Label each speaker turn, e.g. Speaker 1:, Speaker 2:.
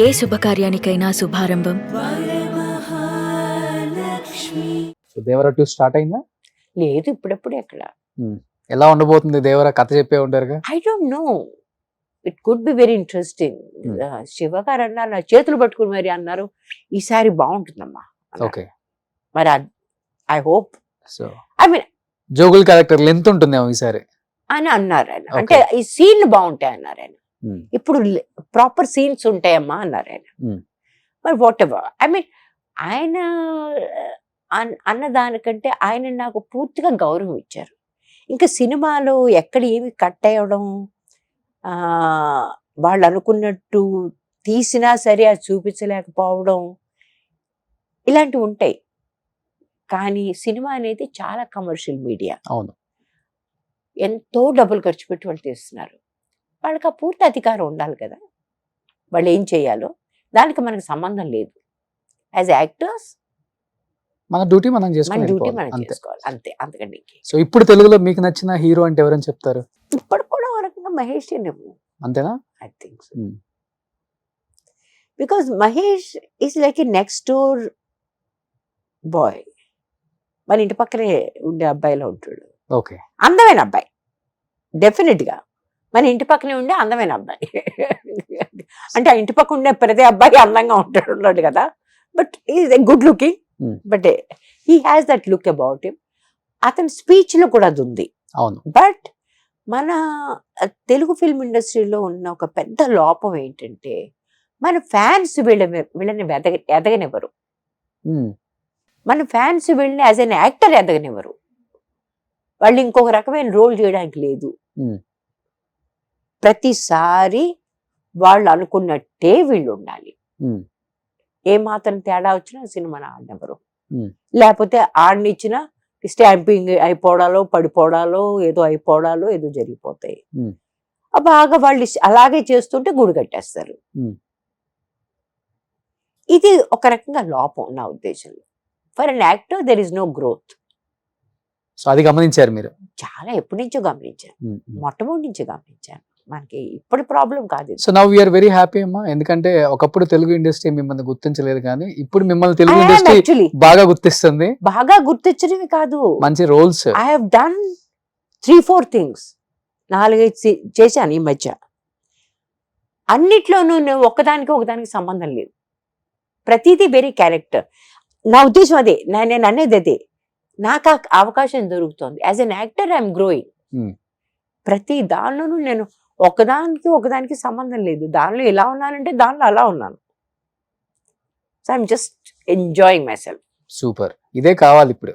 Speaker 1: ఏ శుభకార్యానికైనా శుభారంభం
Speaker 2: so దేవర 2 start అయిందా?
Speaker 3: లేదు, ఇప్పుడప్పుడు ఎక్కడ.
Speaker 2: ఎలా ఉండబోతుంది దేవర? కథ చెప్పే ఉంటారుగా.
Speaker 3: I don't know, it could be very interesting. Shiva గారు అన్నారు, నా చేతులు పట్టుకుని మరి అన్నారు ఈసారి బాగుంటుందమ్మా అన్నారు.
Speaker 2: ఓకే,
Speaker 3: మరి I hope,
Speaker 2: so
Speaker 3: I mean
Speaker 2: జోగుల్ క్యారెక్టర్ లెంత్ ఉంటుందేమో ఈసారి
Speaker 3: అని అన్నారు ఆయన. అంటే ఈ సీన్లు బాగుంటాయి అన్నారు ఆయన. ఇప్పుడు ప్రాపర్ సీన్స్ ఉంటాయమ్మా అన్నారు ఆయన. మరి వాట్ ఎవర్, ఐ మీన్ ఆయన అన్నదానికంటే ఆయన నాకు పూర్తిగా గౌరవం ఇచ్చారు. ఇంకా సినిమాలో ఎక్కడ ఏమి కట్ అయ్యడం, వాళ్ళు అనుకున్నట్టు తీసినా సరే అది చూపించలేకపోవడం, ఇలాంటివి ఉంటాయి. కానీ సినిమా అనేది చాలా కమర్షియల్ మీడియా.
Speaker 2: అవును,
Speaker 3: ఎంతో డబ్బులు ఖర్చు పెట్టి వాళ్ళు తీస్తున్నారు. వాళ్ళకి ఆ పూర్తి అధికారం ఉండాలి కదా, వాళ్ళు ఏం చేయాలో. దానికి మనకు సంబంధం లేదు. యాజ్ యాక్టర్స్
Speaker 2: మన డ్యూటీ మనం
Speaker 3: మన
Speaker 2: చేసుకోవాలి,
Speaker 3: డ్యూటీ మనం
Speaker 2: అంతే.
Speaker 3: చేసుకోవాలి, అంతే, అంతకండి.
Speaker 2: సో ఇప్పుడు తెలుగులో మీకు నచ్చిన హీరో అంటే ఎవరని చెప్తారు?
Speaker 3: ఇప్పుడు కూడా ఒక రకంగా మహేష్
Speaker 2: అంతేనా?
Speaker 3: I think so. Because Mahesh is like a next door boy. మన ఇంటి పక్కనే ఉండే అబ్బాయిలో ఉంటాడు.
Speaker 2: ఓకే,
Speaker 3: అందమైన అబ్బాయి, డెఫినెట్ గా మన ఇంటి పక్కనే ఉండే అందమైన అబ్బాయి. అంటే ఆ ఇంటి పక్క ఉండే ప్రతి అబ్బాయి అందంగా ఉన్నాడు కదా. But is a good looking, but he has that look about him. అతని స్పీచ్ లో కూడా అది ఉంది.
Speaker 2: అవును.
Speaker 3: బట్ మన తెలుగు ఫిల్మ్ ఇండస్ట్రీలో ఉన్న ఒక పెద్ద లోపం ఏంటంటే, మన ఫ్యాన్స్ వీళ్ళని ఎదగనివ్వరు. మన ఫ్యాన్స్ వీళ్ళని యాజ్ అన్ యాక్టర్ ఎదగనివ్వరు. వాళ్ళు ఇంకొక రకమైన రోల్ చేయడానికి లేదు. ప్రతిసారి వాళ్ళు అనుకున్నట్టే వీళ్ళు ఉండాలి. ఏ మాత్రం తేడా వచ్చినా సినిమాని ఆడనివ్వరు. లేకపోతే ఆడనిచ్చినా స్టాంపింగ్ అయిపోవడాలో, పడిపోవడాలో, ఏదో అయిపోవడాలో, ఏదో జరిగిపోతాయి. బాగా వాళ్ళు అలాగే చేస్తుంటే గుడి కట్టేస్తారు. ఇది ఒక రకంగా లోపం నా ఉద్దేశంలో. For an actor there is no growth.
Speaker 2: So అది గమనించారు మీరు?
Speaker 3: చాలా ఎప్పటి నుంచో గమనించాను, మొట్టమొదటి నుంచి గమనించాను. మనకి ఇప్పుడు ప్రాబ్లం కాదు.
Speaker 2: So now we are very happy అమ్మా, ఎందుకంటే ఒకప్పుడు తెలుగు ఇండస్ట్రీ మిమ్మల్ని గుర్తించలేదు, కానీ ఇప్పుడు మిమ్మల్ని తెలుగు ఇండస్ట్రీ బాగా గుర్తిస్తుంది.
Speaker 3: బాగా గుర్తించడమే కాదు,
Speaker 2: మంచి roles.
Speaker 3: I have done 3-4 things, 4-5 చేశాను ఈ మధ్య. అన్నిట్లోనూ నేను ఒకదానికి సంబంధం లేదు. ప్రతిదీ వెరీ క్యారెక్టర్. నా ఉద్దేశం అదే, నేను అనేది అదే. నాకు ఆ అవకాశం దొరుకుతుంది. As an actor I'm growing. ప్రతి దానిలోనూ నేను ఒకదానికి సంబంధం లేదు. దానిలో ఎలా ఉన్నానంటే దానిలో అలా ఉన్నాను. So I'm just enjoying my self.
Speaker 2: Super, ఇదే కావాలి ఇప్పుడు.